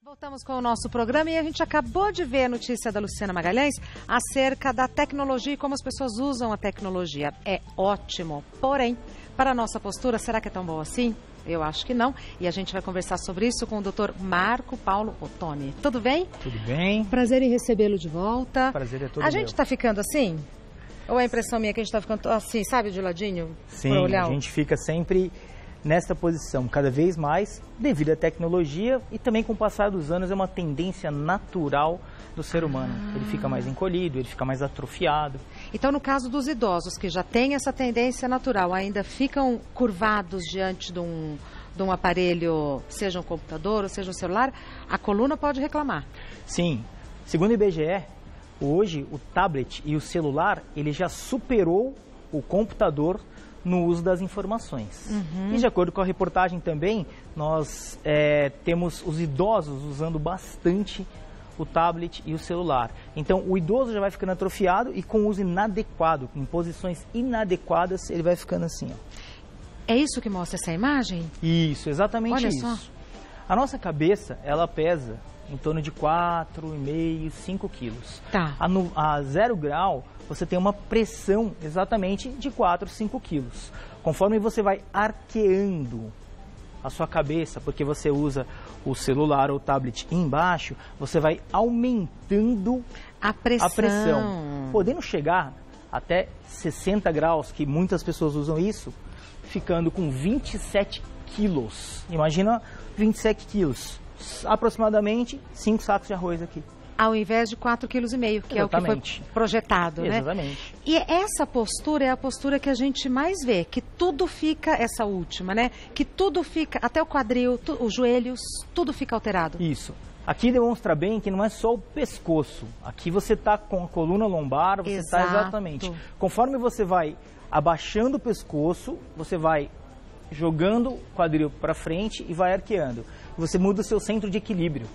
Voltamos com o nosso programa e a gente acabou de ver a notícia da Luciana Magalhães acerca da tecnologia e como as pessoas usam a tecnologia. É ótimo, porém, para a nossa postura, será que é tão boa assim? Eu acho que não. E a gente vai conversar sobre isso com o Dr. Marco Paulo Ottoni. Tudo bem? Tudo bem. Prazer em recebê-lo de volta. Prazer é todo A meu. gente está ficando assim? Ou é a impressão minha que a gente está ficando assim, sabe, de ladinho? Sim, a gente fica sempre nesta posição, cada vez mais, devido à tecnologia e também com o passar dos anos é uma tendência natural do ser humano. Ele fica mais encolhido, ele fica mais atrofiado. Então, no caso dos idosos que já têm essa tendência natural, ainda ficam curvados diante de um aparelho, seja um computador ou seja um celular, a coluna pode reclamar. Sim, segundo o IBGE, hoje o tablet e o celular, ele já superou o computador no uso das informações. E de acordo com a reportagem também, nós temos os idosos usando bastante o tablet e o celular. Então, o idoso já vai ficando atrofiado e com uso inadequado, em posições inadequadas, ele vai ficando assim, ó. É isso que mostra essa imagem? Isso, exatamente. Olha isso. só. A nossa cabeça, ela pesa em torno de 4,5, 5 quilos. Tá. A 0 grau, você tem uma pressão exatamente de 4, 5 quilos. Conforme você vai arqueando a sua cabeça, porque você usa o celular ou o tablet embaixo, você vai aumentando a pressão, podendo chegar até 60 graus, que muitas pessoas usam isso, ficando com 27 quilos. Imagina 27 quilos, aproximadamente 5 sacos de arroz aqui. Ao invés de 4,5 kg, que é o que foi projetado, né? Exatamente. E essa postura é a postura que a gente mais vê, que tudo fica, essa última, né? Que tudo fica, até o quadril, os joelhos, tudo fica alterado. Isso. Aqui demonstra bem que não é só o pescoço. Aqui você está com a coluna lombar, você está exatamente. Conforme você vai abaixando o pescoço, você vai jogando o quadril para frente e vai arqueando. Você muda o seu centro de equilíbrio.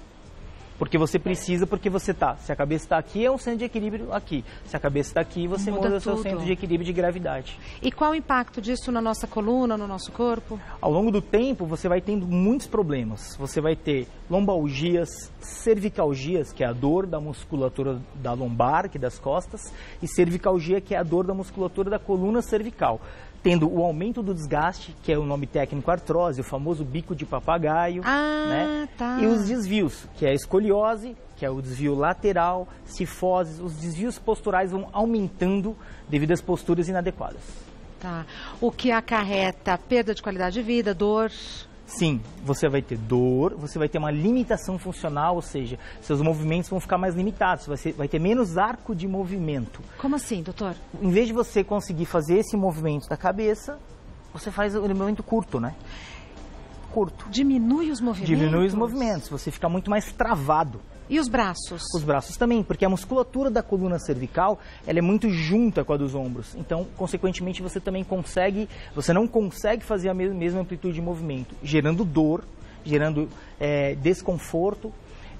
Porque você precisa, porque você está. Se a cabeça está aqui, é um centro de equilíbrio aqui. Se a cabeça está aqui, você muda o seu centro de equilíbrio de gravidade. E qual o impacto disso na nossa coluna, no nosso corpo? Ao longo do tempo, você vai tendo muitos problemas. Você vai ter lombalgias, cervicalgias, que é a dor da musculatura da lombar, que é das costas, e cervicalgia, que é a dor da musculatura da coluna cervical. Tendo o aumento do desgaste, que é o nome técnico artrose, o famoso bico de papagaio, né? Tá. E os desvios, que é a escoliose, que é o desvio lateral, cifoses, os desvios posturais vão aumentando devido às posturas inadequadas. Tá. O que acarreta perda de qualidade de vida, dor... Sim, você vai ter dor, você vai ter uma limitação funcional, ou seja, seus movimentos vão ficar mais limitados, você vai ter menos arco de movimento. Como assim, doutor? Em vez de você conseguir fazer esse movimento da cabeça, você faz o movimento curto, né? Curto. Diminui os movimentos? Diminui os movimentos, você fica muito mais travado. E os braços? Os braços também, porque a musculatura da coluna cervical, ela é muito junta com a dos ombros. Então, consequentemente, você não consegue fazer a mesma amplitude de movimento, gerando dor, gerando desconforto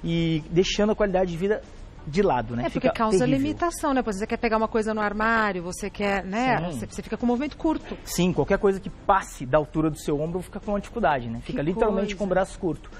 e deixando a qualidade de vida de lado, né? É porque causa terrível. Limitação, né? Você quer pegar uma coisa no armário, você quer, né? Você fica com um movimento curto. Sim, qualquer coisa que passe da altura do seu ombro fica com uma dificuldade, né? Fica literalmente com o braço curto.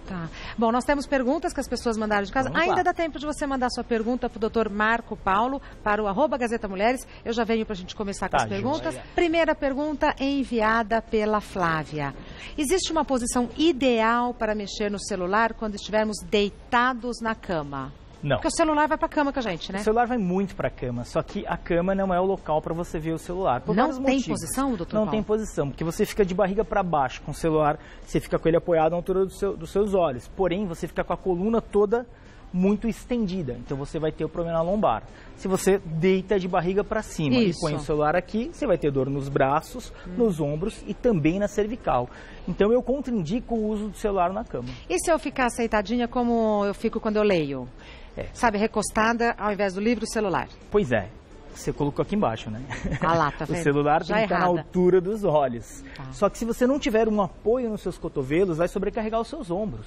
Tá. Bom, nós temos perguntas que as pessoas mandaram de casa. Ainda dá tempo de você mandar sua pergunta para o Dr. Marco Paulo, para o @Gazeta Mulheres. Eu já venho para a gente começar com as perguntas. Primeira pergunta enviada pela Flávia. Existe uma posição ideal para mexer no celular quando estivermos deitados na cama? Não. Porque o celular vai para a cama com a gente, né? O celular vai muito para a cama, só que a cama não é o local para você ver o celular. Não tem posição, doutor Paulo? Não tem posição, porque você fica de barriga para baixo com o celular, você fica com ele apoiado na altura dos seus olhos. Porém, você fica com a coluna toda muito estendida, então você vai ter o problema na lombar. Se você deita de barriga para cima e põe o celular aqui, você vai ter dor nos braços, nos ombros e também na cervical. Então eu contraindico o uso do celular na cama. E se eu ficar sentadinha como eu fico quando eu leio? Sabe, recostada ao invés do livro, o celular. Pois é, você colocou aqui embaixo, né? Ah lá, tá vendo? O celular tem que estar na altura dos olhos. Só que se você não tiver um apoio nos seus cotovelos, vai sobrecarregar os seus ombros.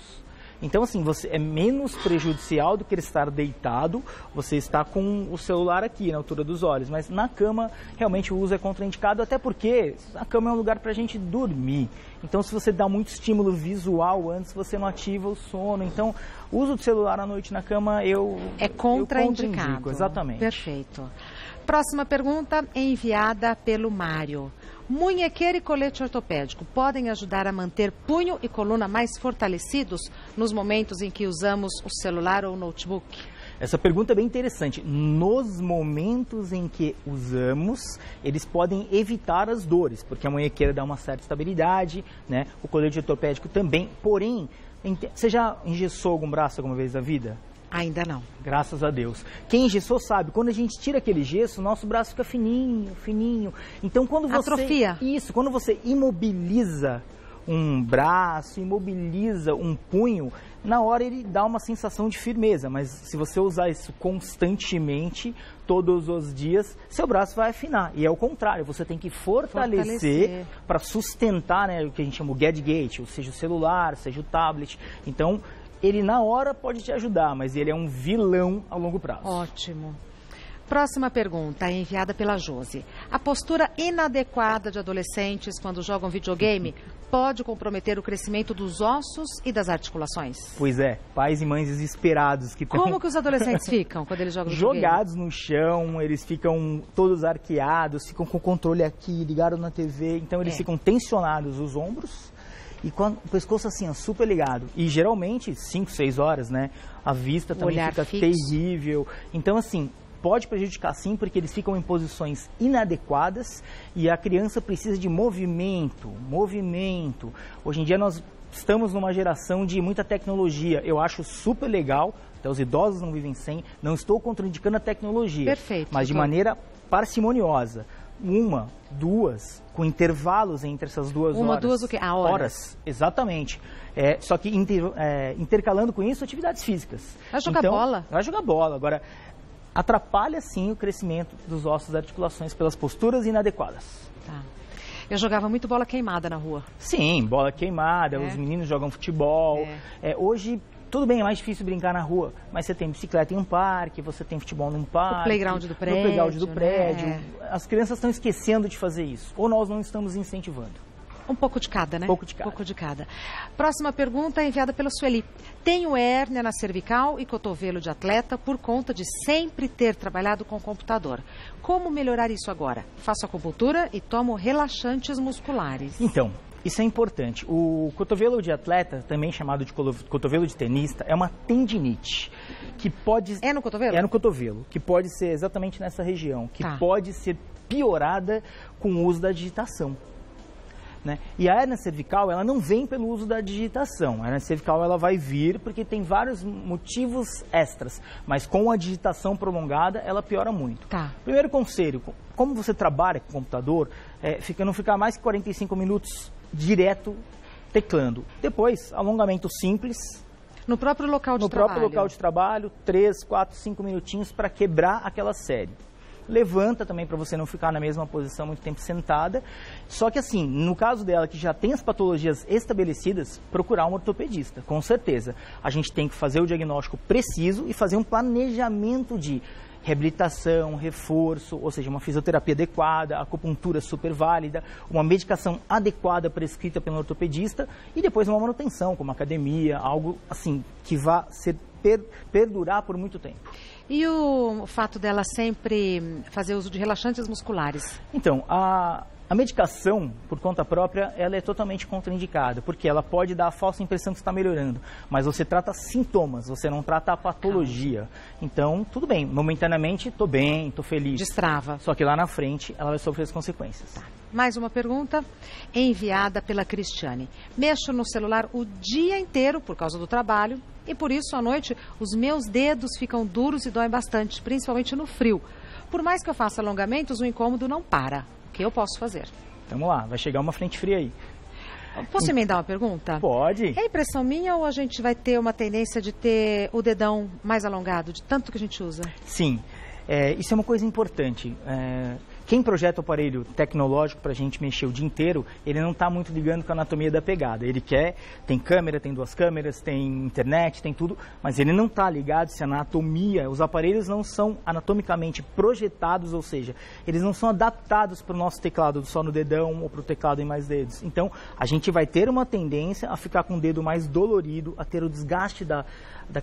Então, assim, você é menos prejudicial do que ele estar deitado, você está com o celular aqui, na altura dos olhos. Mas na cama, realmente o uso é contraindicado, até porque a cama é um lugar para a gente dormir. Então, se você dá muito estímulo visual antes, você não ativa o sono. Então, o uso do celular à noite na cama, é contraindicado. Exatamente. Perfeito. Próxima pergunta enviada pelo Mário. Munhequeira e colete ortopédico podem ajudar a manter punho e coluna mais fortalecidos nos momentos em que usamos o celular ou o notebook? Essa pergunta é bem interessante. Nos momentos em que usamos, eles podem evitar as dores, porque a munhequeira dá uma certa estabilidade, né? O colete ortopédico também. Porém, você já engessou algum braço alguma vez na vida? Ainda não. Graças a Deus. Quem engessou sabe, quando a gente tira aquele gesso, nosso braço fica fininho, fininho. Então, quando você... Atrofia. Isso, quando você imobiliza um braço, imobiliza um punho, na hora ele dá uma sensação de firmeza, mas se você usar isso constantemente, todos os dias, seu braço vai afinar. E é o contrário, você tem que fortalecer para sustentar, né, o que a gente chama o gadget, ou seja, o celular, seja o tablet. Então, ele na hora pode te ajudar, mas ele é um vilão a longo prazo. Ótimo. Próxima pergunta é enviada pela Josi. A postura inadequada de adolescentes quando jogam videogame pode comprometer o crescimento dos ossos e das articulações? Pois é, pais e mães desesperados que Como que os adolescentes ficam quando eles jogam videogame? Jogados no chão, eles ficam todos arqueados, ficam com o controle aqui, ligados na TV, então eles ficam tensionados os ombros. E com o pescoço assim, ó, super ligado. E geralmente, 5, 6 horas, né? A vista também fica terrível. Então, assim, pode prejudicar sim, porque eles ficam em posições inadequadas e a criança precisa de movimento. Hoje em dia nós estamos numa geração de muita tecnologia. Eu acho super legal, até os idosos não vivem sem. Não estou contraindicando a tecnologia. Perfeito. Mas de maneira parcimoniosa. 1, 2, com intervalos entre essas 2 horas. 1, 2 o quê? Horas, exatamente. Só que intercalando com isso atividades físicas. Vai jogar bola? Vai jogar bola. Agora, atrapalha sim o crescimento dos ossos das articulações pelas posturas inadequadas. Tá. Eu jogava muito bola queimada na rua. Sim, bola queimada, os meninos jogam futebol. Hoje... Tudo bem, é mais difícil brincar na rua, mas você tem bicicleta em um parque, você tem futebol num parque. O playground do prédio. No playground do prédio. Né? As crianças estão esquecendo de fazer isso, ou nós não estamos incentivando. Um pouco de cada, né? Um pouco de cada. Um pouco de cada. Próxima pergunta é enviada pela Sueli. Tenho hérnia na cervical e cotovelo de atleta por conta de sempre ter trabalhado com computador. Como melhorar isso agora? Faço acupuntura e tomo relaxantes musculares. Então, isso é importante. O cotovelo de atleta, também chamado de cotovelo de tenista, é uma tendinite que pode... É no cotovelo? É no cotovelo, que pode ser exatamente nessa região, que pode ser piorada com o uso da digitação. Né? E a hérnia cervical, ela não vem pelo uso da digitação. A hérnia cervical, ela vai vir porque tem vários motivos extras, mas com a digitação prolongada, ela piora muito. Primeiro conselho, como você trabalha com o computador, não ficar mais que 45 minutos direto teclando. Depois, alongamento simples. No próprio local de trabalho? No próprio local de trabalho, 3, 4, 5 minutinhos para quebrar aquela série. Levanta também para você não ficar na mesma posição muito tempo sentada. Só que assim, no caso dela que já tem as patologias estabelecidas, procurar um ortopedista, com certeza. A gente tem que fazer o diagnóstico preciso e fazer um planejamento de reabilitação, reforço, ou seja, uma fisioterapia adequada, acupuntura super válida, uma medicação adequada prescrita pelo ortopedista e depois uma manutenção, como academia, algo assim que vá perdurar por muito tempo. E o fato dela sempre fazer uso de relaxantes musculares? Então, a medicação, por conta própria, ela é totalmente contraindicada, porque ela pode dar a falsa impressão que está melhorando, mas você trata sintomas, você não trata a patologia. Então, tudo bem, momentaneamente estou bem, estou feliz. Destrava. Só que lá na frente ela vai sofrer as consequências. Mais uma pergunta enviada pela Cristiane. Mexo no celular o dia inteiro por causa do trabalho e por isso à noite os meus dedos ficam duros e doem bastante, principalmente no frio. Por mais que eu faça alongamentos, o incômodo não para. O que eu posso fazer? Vamos lá, vai chegar uma frente fria aí. Posso emendar uma pergunta? Pode. É impressão minha ou a gente vai ter uma tendência de ter o dedão mais alongado, de tanto que a gente usa? Sim, isso é uma coisa importante. Quem projeta o aparelho tecnológico para a gente mexer o dia inteiro, ele não está muito ligando com a anatomia da pegada. Ele tem câmera, tem 2 câmeras, tem internet, tem tudo, mas ele não está ligado se a anatomia, os aparelhos não são anatomicamente projetados, ou seja, eles não são adaptados para o nosso teclado só no dedão ou para o teclado em mais dedos. Então, a gente vai ter uma tendência a ficar com o dedo mais dolorido, a ter o desgaste da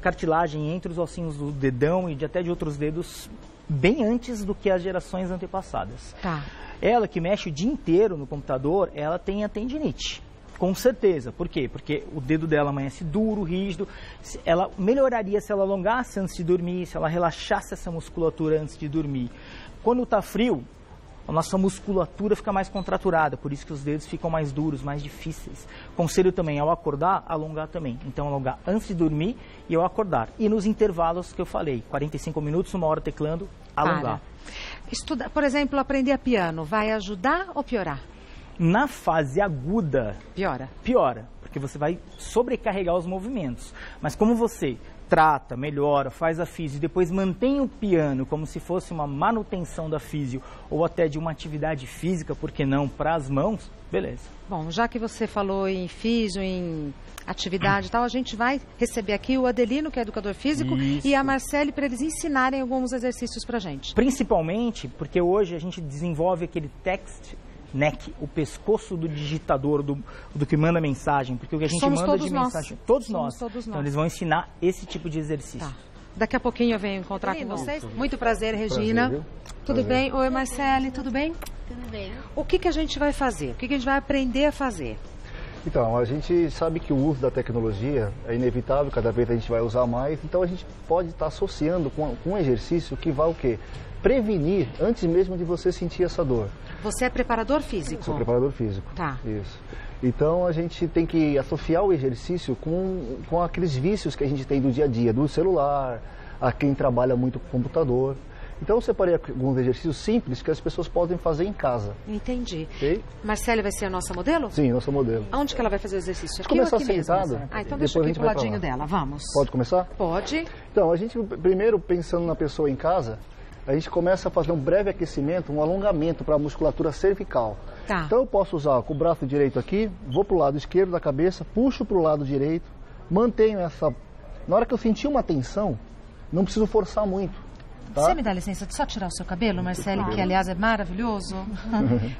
cartilagem entre os ossinhos do dedão e até de outros dedos bem antes do que as gerações antepassadas. Tá. Ela que mexe o dia inteiro no computador, ela tem a tendinite. Com certeza. Por quê? Porque o dedo dela amanhece duro, rígido. Ela melhoraria se ela alongasse antes de dormir, se ela relaxasse essa musculatura antes de dormir. Quando está frio, a nossa musculatura fica mais contraturada, por isso que os dedos ficam mais duros, mais difíceis. Conselho também, ao acordar, alongar também. Então, alongar antes de dormir e ao acordar. E nos intervalos que eu falei, 45 minutos, 1 hora teclando, alongar. Estudar, por exemplo, aprender piano, vai ajudar ou piorar? Na fase aguda... Piora. Piora, porque você vai sobrecarregar os movimentos. Mas como você trata, melhora, faz a físio e depois mantém o piano como se fosse uma manutenção da físio ou até de uma atividade física, por que não, para as mãos, beleza. Bom, já que você falou em físio, em atividade e tal, a gente vai receber aqui o Adelino, que é educador físico, e a Marcele, para eles ensinarem alguns exercícios para a gente. Principalmente porque hoje a gente desenvolve aquele text neck, o pescoço do digitador, do que manda mensagem, porque o que a gente manda de mensagem... Todos nós. Então eles vão ensinar esse tipo de exercício. Tá. Daqui a pouquinho eu venho encontrar com vocês. Muito prazer, Regina. Prazer, tudo bem? Oi, Marcele, tudo bem? Tudo bem. O que a gente vai fazer? O que a gente vai aprender a fazer? Então, a gente sabe que o uso da tecnologia é inevitável, cada vez a gente vai usar mais, então a gente pode estar associando com um exercício que vai o quê? Prevenir antes mesmo de você sentir essa dor. Você é preparador físico? Sou preparador físico. Tá. Isso. Então a gente tem que associar o exercício com aqueles vícios que a gente tem do dia a dia, do celular, a quem trabalha muito com computador. Então eu separei alguns exercícios simples que as pessoas podem fazer em casa. Entendi. Okay? Marcele vai ser a nossa modelo? Sim, nossa modelo. Onde que ela vai fazer o exercício? Aqui ou aqui sentado, mesmo? Então deixa aqui pro ladinho dela, vamos. Pode começar? Pode. Então, a gente primeiro, pensando na pessoa em casa, a gente começa a fazer um breve aquecimento, um alongamento para a musculatura cervical. Tá. Então eu posso usar com o braço direito aqui, vou para o lado esquerdo da cabeça, puxo para o lado direito, mantenho essa... Na hora que eu sentir uma tensão, não preciso forçar muito. Tá? Você me dá licença de só tirar o seu cabelo, Marcele, que aliás é maravilhoso,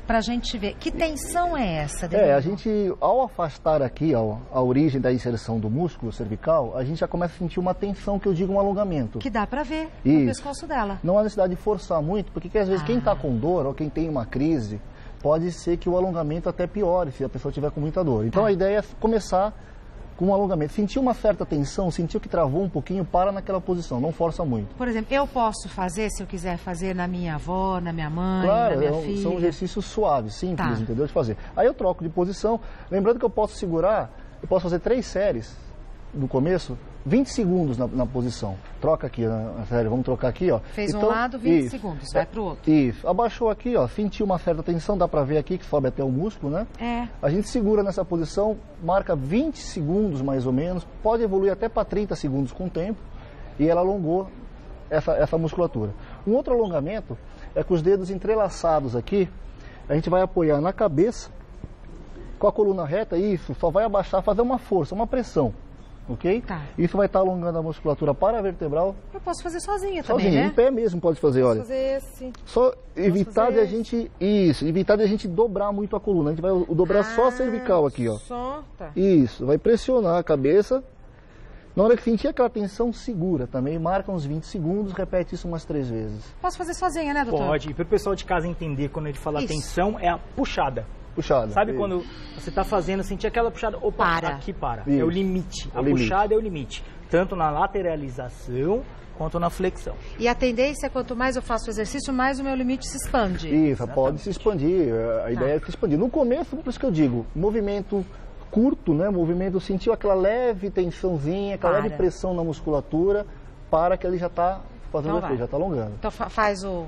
para a gente ver. Que tensão é essa? A gente, ao afastar aqui a origem da inserção do músculo cervical, a gente já começa a sentir uma tensão, que eu digo um alongamento. Que dá para ver no pescoço dela. Não há necessidade de forçar muito, porque às vezes quem está com dor ou quem tem uma crise, pode ser que o alongamento até piore se a pessoa tiver com muita dor. Então a ideia é começar com um alongamento. Sentiu uma certa tensão, sentiu que travou um pouquinho, para naquela posição, não força muito. Por exemplo, eu posso fazer, se eu quiser fazer na minha avó, na minha mãe, claro, na minha filha? São exercícios suaves, simples, entendeu? De fazer. Aí eu troco de posição, lembrando que eu posso segurar, eu posso fazer 3 séries no começo, 20 segundos na posição. Troca aqui, na série, vamos trocar aqui, ó. Fez então, um lado, 20 segundos, vai pro outro. Isso, abaixou aqui, ó, sentiu uma certa tensão, dá pra ver aqui que sobe até o músculo, né? A gente segura nessa posição, marca 20 segundos mais ou menos, pode evoluir até para 30 segundos com o tempo, e ela alongou essa musculatura. Um outro alongamento é com os dedos entrelaçados aqui, a gente vai apoiar na cabeça, com a coluna reta, isso, só vai abaixar, fazer uma força, uma pressão. Ok? Tá. Isso vai estar alongando a musculatura paravertebral. Eu posso fazer sozinha também, né? Em pé mesmo pode fazer, olha. Posso fazer esse. Só evitar de a gente... Isso, evitar de a gente dobrar muito a coluna. A gente vai dobrar só a cervical aqui, ó. Só, tá. Isso, vai pressionar a cabeça. Na hora que sentir aquela tensão, segura também. Marca uns 20 segundos, repete isso umas 3 vezes. Posso fazer sozinha, né, doutor? Pode. E para o pessoal de casa entender, quando ele fala tensão, é a puxada. Puxada. Sabe quando você está fazendo, sentir aquela puxada, opa, aqui para. Isso. É o limite. A puxada é o limite. Tanto na lateralização quanto na flexão. E a tendência é quanto mais eu faço o exercício, mais o meu limite se expande. Isso, pode se expandir. A ideia é se expandir. No começo, por isso que eu digo, movimento curto, né? Movimento, sentiu aquela leve tensãozinha, aquela leve pressão na musculatura, para que ele já está fazendo efeito, já está alongando. Então faz o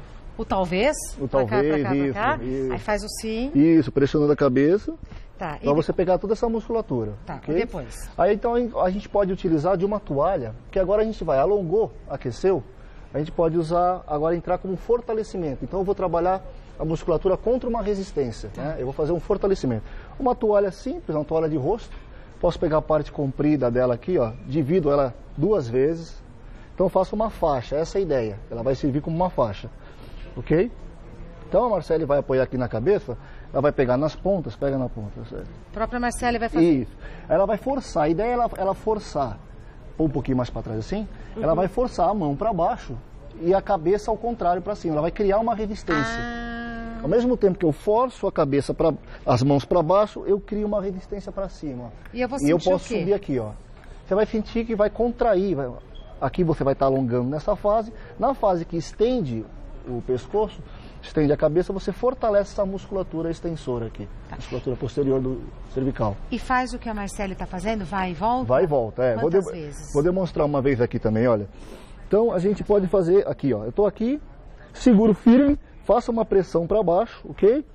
talvez, pra cá, isso. Aí faz o sim. Isso, pressionando a cabeça, tá, para você pegar toda essa musculatura. Tá, okay? E depois? Aí então a gente pode utilizar de uma toalha, que agora a gente vai, alongou, aqueceu, a gente pode usar, agora entrar como fortalecimento. Então eu vou trabalhar a musculatura contra uma resistência, né? Eu vou fazer um fortalecimento. Uma toalha simples, uma toalha de rosto, posso pegar a parte comprida dela aqui, ó, divido ela 2 vezes, então eu faço uma faixa, essa é a ideia, ela vai servir como uma faixa, ok? Então a Marcele vai apoiar aqui na cabeça, ela vai pegar nas pontas, pega na ponta. Certo? A própria Marcele vai fazer. Isso. Ela vai forçar, a ideia é ela forçar, um pouquinho mais para trás assim, ela vai forçar a mão para baixo e a cabeça ao contrário para cima, ela vai criar uma resistência. Ao mesmo tempo que eu forço a cabeça as mãos para baixo, eu crio uma resistência para cima. E eu posso subir aqui, ó. Você vai sentir que vai contrair, aqui você vai estar alongando nessa fase. Na fase que estende o pescoço, estende a cabeça, você fortalece essa musculatura extensora aqui, musculatura posterior do cervical. E faz o que a Marcele está fazendo? Vai e volta? Vai e volta, é. Quantas vezes? Vou demonstrar uma vez aqui também, olha. Então a gente pode fazer aqui, ó. Eu estou aqui, seguro firme, faço uma pressão para baixo, ok?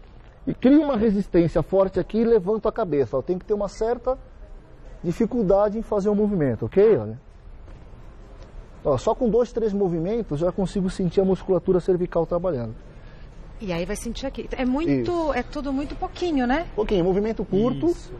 E crio uma resistência forte aqui e levanto a cabeça. Ó. Tem que ter uma certa dificuldade em fazer o movimento, ok? Olha. Ó, só com 2, 3 movimentos já consigo sentir a musculatura cervical trabalhando. E aí vai sentir aqui. É tudo muito pouquinho, né? Pouquinho, movimento curto. Isso.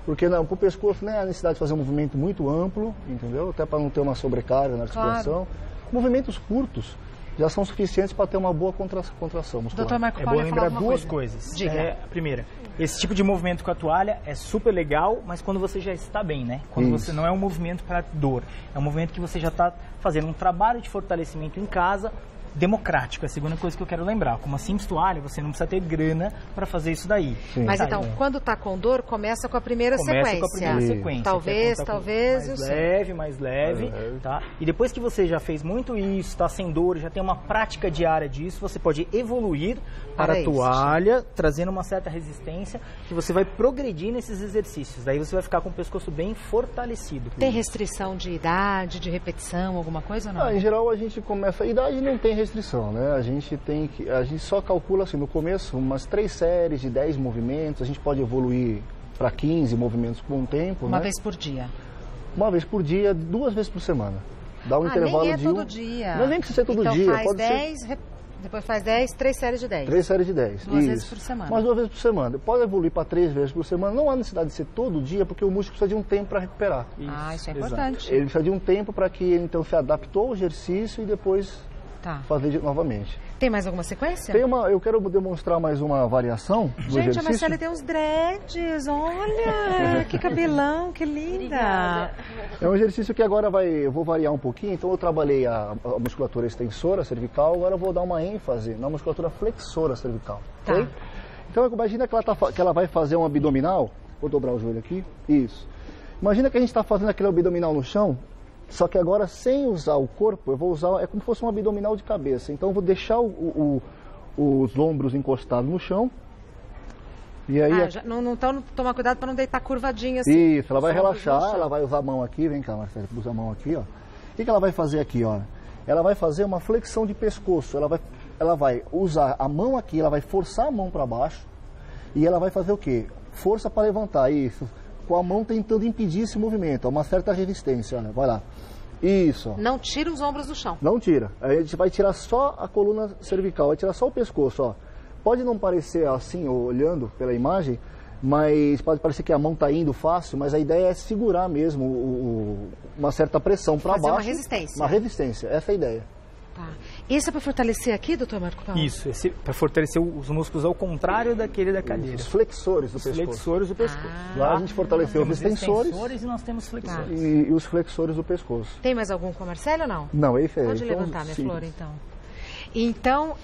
Porque para o pescoço não é a necessidade de fazer um movimento muito amplo, entendeu? Até para não ter uma sobrecarga na articulação. Claro. Movimentos curtos já são suficientes para ter uma boa contração muscular. Dr. Marco É Paulo bom lembrar duas coisas. Diga. Primeira, esse tipo de movimento com a toalha é super legal, mas quando você já está bem, né? Quando você não é um movimento para dor, é um movimento que você já está fazendo um trabalho de fortalecimento em casa, democrático, é a segunda coisa que eu quero lembrar. Com uma simples toalha, você não precisa ter grana para fazer isso daí. Sim. Mas então, quando está com dor, começa com a primeira sequência. Com a primeira sequência. Talvez, mais leve, tá? E depois que você já fez muito isso, está sem dor, já tem uma prática diária disso, você pode evoluir para a toalha, trazendo uma certa resistência, que você vai progredir nesses exercícios. Daí você vai ficar com o pescoço bem fortalecido. Tem restrição de idade, de repetição, alguma coisa ou não? Em geral, a gente começa... A idade não tem restrição, né? A gente só calcula assim, no começo, umas 3 séries de 10 movimentos, a gente pode evoluir para 15 movimentos por um tempo, Uma vez por dia? Uma vez por dia, 2 vezes por semana. Dá um intervalo nem é de todo dia. Não é nem que ser todo então dia. Faz 10, depois faz 10, 3 séries de 10. 3 séries de 10. 2 vezes por semana. Mas 2 vezes por semana. Pode evoluir para 3 vezes por semana. Não há necessidade de ser todo dia, porque o músculo precisa de um tempo para recuperar. Isso é importante. Ele precisa de um tempo para que ele então se adaptou ao exercício e depois fazer novamente. Tem mais alguma sequência? Eu quero demonstrar mais uma variação do exercício. Gente, a Marcele tem uns dreads, olha, que cabelão, que linda. Obrigada. É um exercício que agora eu vou variar um pouquinho, então eu trabalhei a musculatura extensora cervical, agora eu vou dar uma ênfase na musculatura flexora cervical. Tá. Okay? Então imagina que ela vai fazer um abdominal, vou dobrar o joelho aqui, isso. Imagina que a gente está fazendo aquele abdominal no chão, só que agora, sem usar o corpo, eu vou usar, é como se fosse um abdominal de cabeça. Então, eu vou deixar os ombros encostados no chão. E aí, então, tomar cuidado para não deitar curvadinha assim. Isso, ela vai relaxar, ela vai usar a mão aqui. Vem cá, Marcelo, usa a mão aqui, ó. O que ela vai fazer aqui, ó? Ela vai fazer uma flexão de pescoço. Ela vai usar a mão aqui, ela vai forçar a mão para baixo. E ela vai fazer o quê? Força para levantar, isso. Com a mão tentando impedir esse movimento, uma certa resistência, olha, vai lá. Isso. Não tira os ombros do chão. Não tira. A gente vai tirar só a coluna cervical, vai tirar só o pescoço, ó. Pode não parecer assim, olhando pela imagem, mas pode parecer que a mão está indo fácil, mas a ideia é segurar mesmo uma certa pressão para baixo. Fazer uma resistência. Uma resistência, essa é a ideia. Tá. Esse é para fortalecer aqui, doutor Marco Paulo? Isso, para fortalecer os músculos ao contrário daquele da cadeira. Os flexores do pescoço. Flexores do pescoço. Lá a gente fortaleceu os extensores e nós temos flexores. E os flexores do pescoço. Tem mais algum com a Marcele ou não? Não, esse é. Pode levantar, minha flor, então. Então,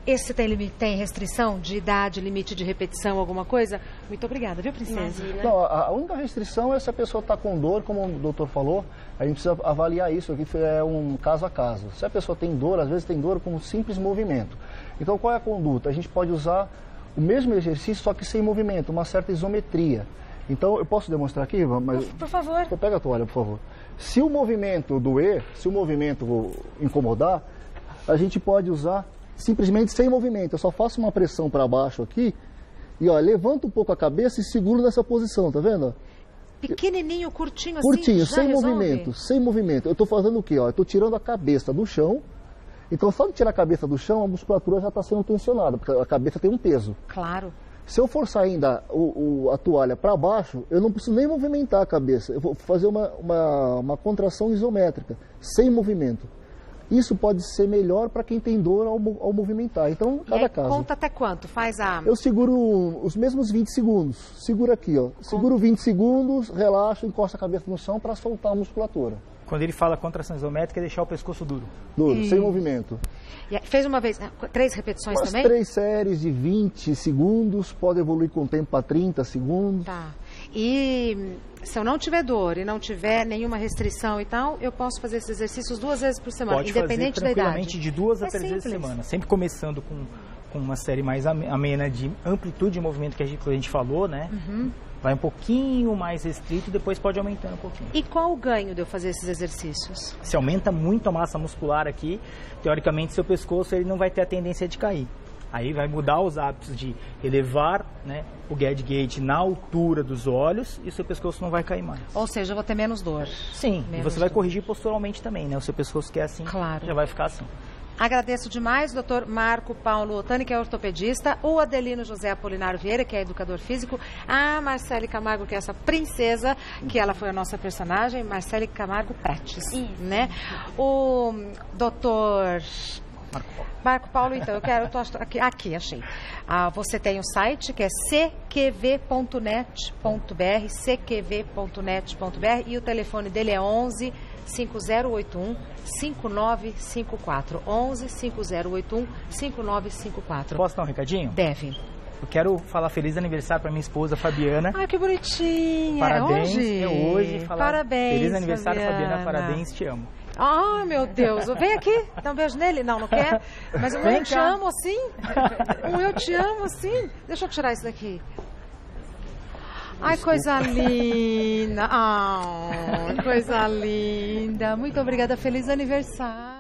esse tem restrição de idade, limite de repetição, alguma coisa? Muito obrigada, viu, princesa? Não, a única restrição é se a pessoa está com dor, como o doutor falou, a gente precisa avaliar isso aqui, é um caso a caso. Se a pessoa tem dor, às vezes tem dor com um simples movimento. Então, qual é a conduta? A gente pode usar o mesmo exercício, só que sem movimento, uma certa isometria. Então, eu posso demonstrar aqui? Mas... Por favor. Então, pega a toalha, por favor. Se o movimento doer, se o movimento incomodar, a gente pode usar simplesmente sem movimento. Eu só faço uma pressão para baixo aqui e ó, levanto um pouco a cabeça e seguro nessa posição, tá vendo? Pequenininho, curtinho assim. Curtinho, sem movimento, sem movimento. Eu estou fazendo o quê? Ó, eu estou tirando a cabeça do chão Então, só de tirar a cabeça do chão, a musculatura já está sendo tensionada, porque a cabeça tem um peso. Claro. Se eu forçar ainda a toalha para baixo, eu não preciso nem movimentar a cabeça. Eu vou fazer uma contração isométrica, sem movimento. Isso pode ser melhor para quem tem dor ao movimentar. Então, cada caso. Conta até quanto? Faz a... Eu seguro os mesmos 20 segundos. Seguro aqui, ó. Seguro 20 segundos, relaxo, encosto a cabeça no chão para soltar a musculatura. Quando ele fala contração isométrica, é deixar o pescoço duro. Duro, sem movimento. E fez uma vez, 3 repetições também? 3 séries de 20 segundos, pode evoluir com o tempo para 30 segundos. Tá. E se eu não tiver dor e não tiver nenhuma restrição e tal, eu posso fazer esses exercícios 2 vezes por semana, pode independente da idade? Tranquilamente de 2 a 3 vezes por semana. Sempre começando com uma série mais amena de amplitude de movimento que a gente falou, né? Uhum. Vai um pouquinho mais restrito e depois pode aumentando um pouquinho. E qual o ganho de eu fazer esses exercícios? Se aumenta muito a massa muscular aqui, teoricamente seu pescoço ele não vai ter a tendência de cair. Aí vai mudar os hábitos de elevar, né, o gate na altura dos olhos e o seu pescoço não vai cair mais. Ou seja, eu vou ter menos dor. Sim, e você vai corrigir posturalmente também, né? O seu pescoço que é assim, claro, já vai ficar assim. Agradeço demais o Dr. Marco Paulo Ottani, que é ortopedista, o Adelino José Apolinário Vieira, que é educador físico, a Marcele Camargo, que é essa princesa, que ela foi a nossa personagem, Marcele Camargo Prates, né? O Dr. Marco Paulo, então, eu tô aqui, achei. Você tem o site que é cqv.net.br, cqv.net.br, e o telefone dele é 11 5081 5954. 11 5081 5954. Posso dar um recadinho? Deve. Eu quero falar feliz aniversário para minha esposa, Fabiana. Ai, que bonitinha. Parabéns. É hoje. Parabéns, feliz aniversário, Fabiana. Parabéns, te amo. Ai, meu Deus. Vem aqui, dá um beijo nele. Não quer? Mas eu te amo assim? Eu te amo assim? Deixa eu tirar isso daqui. Ai, coisa linda. Coisa linda. Muito obrigada. Feliz aniversário.